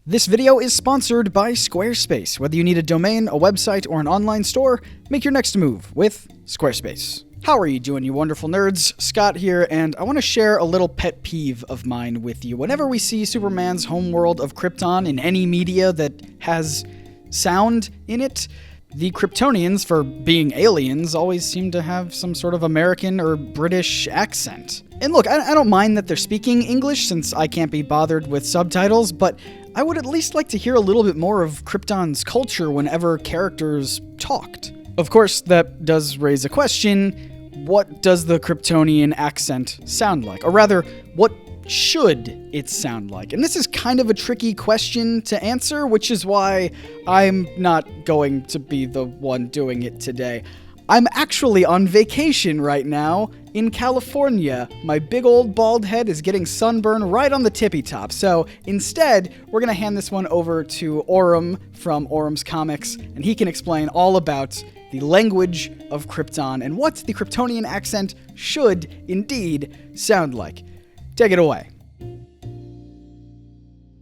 This video is sponsored by Squarespace. Whether you need a domain, a website, or an online store, make your next move with Squarespace. How are you doing, you wonderful nerds? Scott here, and I want to share a little pet peeve of mine with you. Whenever we see Superman's homeworld of Krypton in any media that has sound in it, the Kryptonians, for being aliens, always seem to have some sort of American or British accent. And look, I don't mind that they're speaking English since I can't be bothered with subtitles, but I would at least like to hear a little bit more of Krypton's culture whenever characters talked. Of course, that does raise a question. What does the Kryptonian accent sound like? Or rather, what should it sound like? And this is kind of a tricky question to answer, which is why I'm not going to be the one doing it today. I'm actually on vacation right now in California. My big old bald head is getting sunburn right on the tippy top. So instead, we're going to hand this one over to Orem from Orem's Comics, and he can explain all about the language of Krypton and what the Kryptonian accent should indeed sound like. Take it away.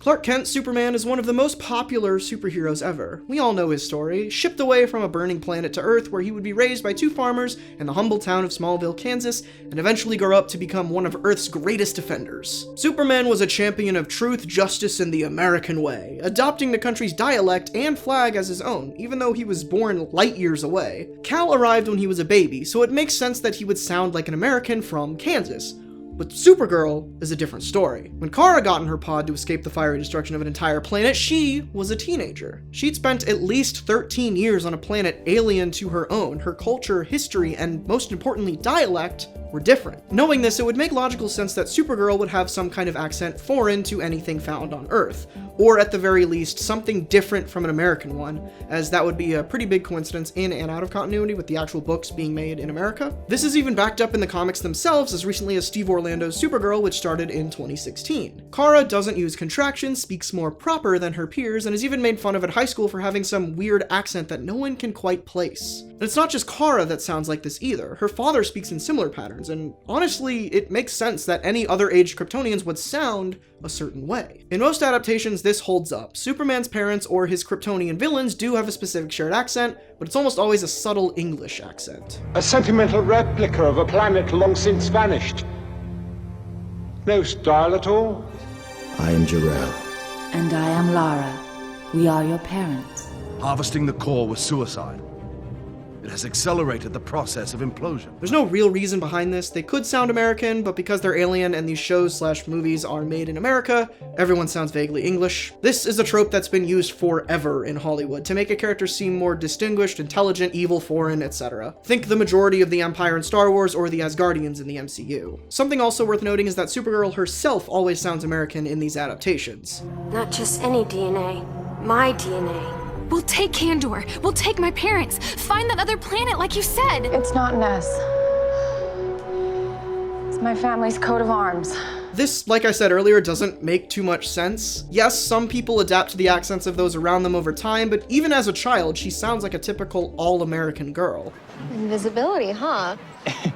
Clark Kent, Superman, is one of the most popular superheroes ever. We all know his story. Shipped away from a burning planet to Earth, where he would be raised by two farmers in the humble town of Smallville, Kansas, and eventually grow up to become one of Earth's greatest defenders. Superman was a champion of truth, justice, and the American way, adopting the country's dialect and flag as his own, even though he was born light years away. Cal arrived when he was a baby, so it makes sense that he would sound like an American from Kansas. But Supergirl is a different story. When Kara got in her pod to escape the fiery destruction of an entire planet, she was a teenager. She'd spent at least 13 years on a planet alien to her own. Her culture, history, and most importantly, dialect were different. Knowing this, it would make logical sense that Supergirl would have some kind of accent foreign to anything found on Earth, or at the very least, something different from an American one, as that would be a pretty big coincidence in and out of continuity with the actual books being made in America. This is even backed up in the comics themselves as recently as Steve Orlando's Supergirl, which started in 2016. Kara doesn't use contractions, speaks more proper than her peers, and is even made fun of at high school for having some weird accent that no one can quite place. And it's not just Kara that sounds like this either. Her father speaks in similar patterns, and honestly, it makes sense that any other aged Kryptonians would sound a certain way. In most adaptations, this holds up. Superman's parents or his Kryptonian villains do have a specific shared accent, but it's almost always a subtle English accent. A sentimental replica of a planet long since vanished. No style at all. I am Zor-el. And I am Lara. We are your parents. Harvesting the core was suicide. It has accelerated the process of implosion. There's no real reason behind this. They could sound American, but because they're alien and these shows/movies are made in America, everyone sounds vaguely English. This is a trope that's been used forever in Hollywood to make a character seem more distinguished, intelligent, evil, foreign, etc. Think the majority of the Empire in Star Wars or the Asgardians in the MCU. Something also worth noting is that Supergirl herself always sounds American in these adaptations. Not just any DNA, my DNA. We'll take Kandor. We'll take my parents. Find that other planet like you said. It's not Ness. It's my family's coat of arms. This, like I said earlier, doesn't make too much sense. Yes, some people adapt to the accents of those around them over time, but even as a child, she sounds like a typical all-American girl. Invisibility, huh?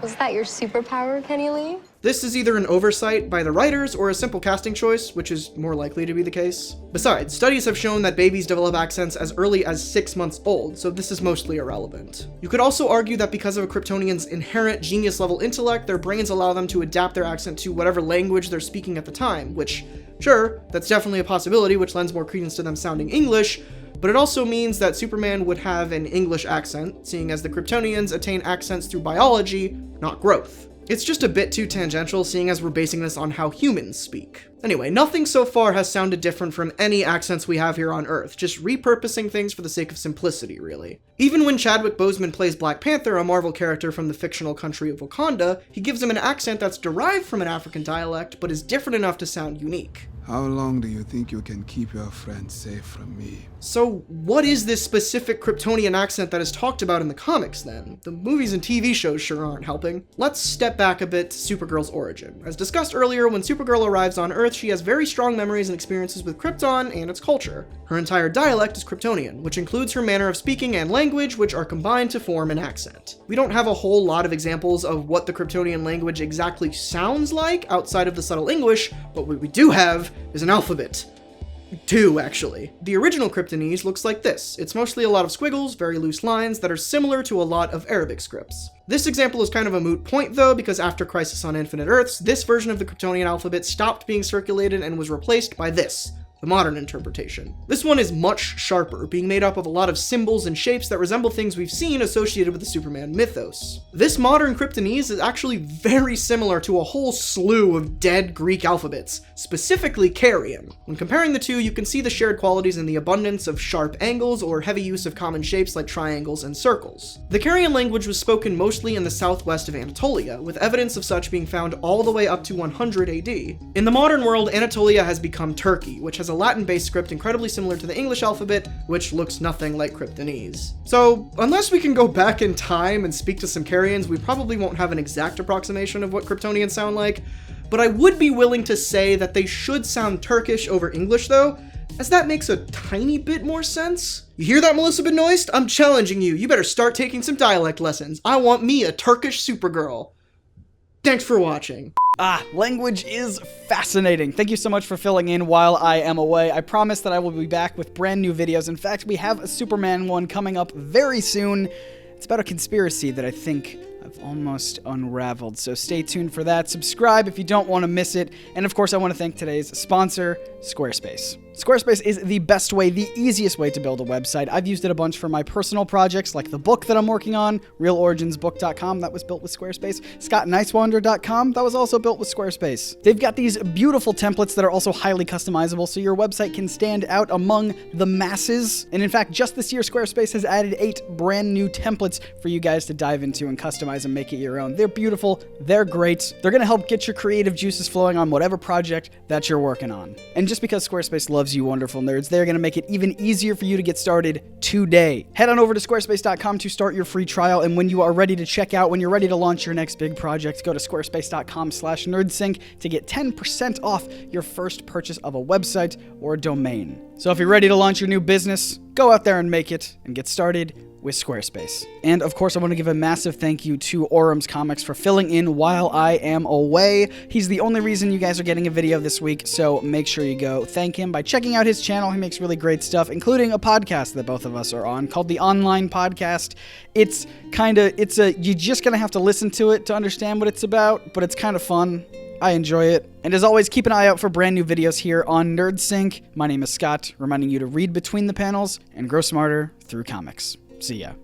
Was that your superpower, Kenny Lee? This is either an oversight by the writers or a simple casting choice, which is more likely to be the case. Besides, studies have shown that babies develop accents as early as 6 months old, so this is mostly irrelevant. You could also argue that because of a Kryptonian's inherent genius-level intellect, their brains allow them to adapt their accent to whatever language they're speaking at the time, which, sure, that's definitely a possibility, which lends more credence to them sounding English, but it also means that Superman would have an English accent, seeing as the Kryptonians attain accents through biology, not growth. It's just a bit too tangential, seeing as we're basing this on how humans speak. Anyway, nothing so far has sounded different from any accents we have here on Earth, just repurposing things for the sake of simplicity, really. Even when Chadwick Boseman plays Black Panther, a Marvel character from the fictional country of Wakanda, he gives him an accent that's derived from an African dialect, but is different enough to sound unique. How long do you think you can keep your friends safe from me? So what is this specific Kryptonian accent that is talked about in the comics then? The movies and TV shows sure aren't helping. Let's step back a bit to Supergirl's origin. As discussed earlier, when Supergirl arrives on Earth, she has very strong memories and experiences with Krypton and its culture. Her entire dialect is Kryptonian, which includes her manner of speaking and language, which are combined to form an accent. We don't have a whole lot of examples of what the Kryptonian language exactly sounds like outside of the subtle English, but what we do have is an alphabet. Two, actually. The original Kryptonese looks like this. It's mostly a lot of squiggles, very loose lines that are similar to a lot of Arabic scripts. This example is kind of a moot point though, because after Crisis on Infinite Earths, this version of the Kryptonian alphabet stopped being circulated and was replaced by this, the modern interpretation. This one is much sharper, being made up of a lot of symbols and shapes that resemble things we've seen associated with the Superman mythos. This modern Kryptonese is actually very similar to a whole slew of dead Greek alphabets, specifically Carian. When comparing the two, you can see the shared qualities in the abundance of sharp angles or heavy use of common shapes like triangles and circles. The Carian language was spoken mostly in the southwest of Anatolia, with evidence of such being found all the way up to 100 AD. In the modern world, Anatolia has become Turkey, which has a Latin-based script incredibly similar to the English alphabet, which looks nothing like Kryptonese. So, unless we can go back in time and speak to some Carians, we probably won't have an exact approximation of what Kryptonians sound like, but I would be willing to say that they should sound Turkish over English though, as that makes a tiny bit more sense. You hear that, Melissa Benoist? I'm challenging you. You better start taking some dialect lessons. I want me a Turkish Supergirl. Thanks for watching. Language is fascinating. Thank you so much for filling in while I am away. I promise that I will be back with brand new videos. In fact, we have a Superman one coming up very soon. It's about a conspiracy that I think I've almost unraveled, so stay tuned for that. Subscribe if you don't want to miss it. And of course, I want to thank today's sponsor, Squarespace. Squarespace is the best way, the easiest way to build a website. I've used it a bunch for my personal projects, like the book that I'm working on, realoriginsbook.com, that was built with Squarespace. Niswander.com, that was also built with Squarespace. They've got these beautiful templates that are also highly customizable, so your website can stand out among the masses. And in fact, just this year, Squarespace has added 8 brand new templates for you guys to dive into and customize and make it your own. They're beautiful, they're great, they're gonna help get your creative juices flowing on whatever project that you're working on. And just because Squarespace loves you wonderful nerds, they're going to make it even easier for you to get started today. Head on over to squarespace.com to start your free trial, and when you are ready to check out, when you're ready to launch your next big project, go to squarespace.com/nerdsync to get 10% off your first purchase of a website or a domain. So if you're ready to launch your new business, go out there and make it and get started with Squarespace. And of course, I want to give a massive thank you to Orum's Comics for filling in while I am away. He's the only reason you guys are getting a video this week, so make sure you go thank him by checking out his channel. He makes really great stuff, including a podcast that both of us are on called The Online Podcast. You're just gonna have to listen to it to understand what it's about, but it's kind of fun. I enjoy it. And as always, keep an eye out for brand new videos here on NerdSync. My name is Scott, reminding you to read between the panels and grow smarter through comics. See ya.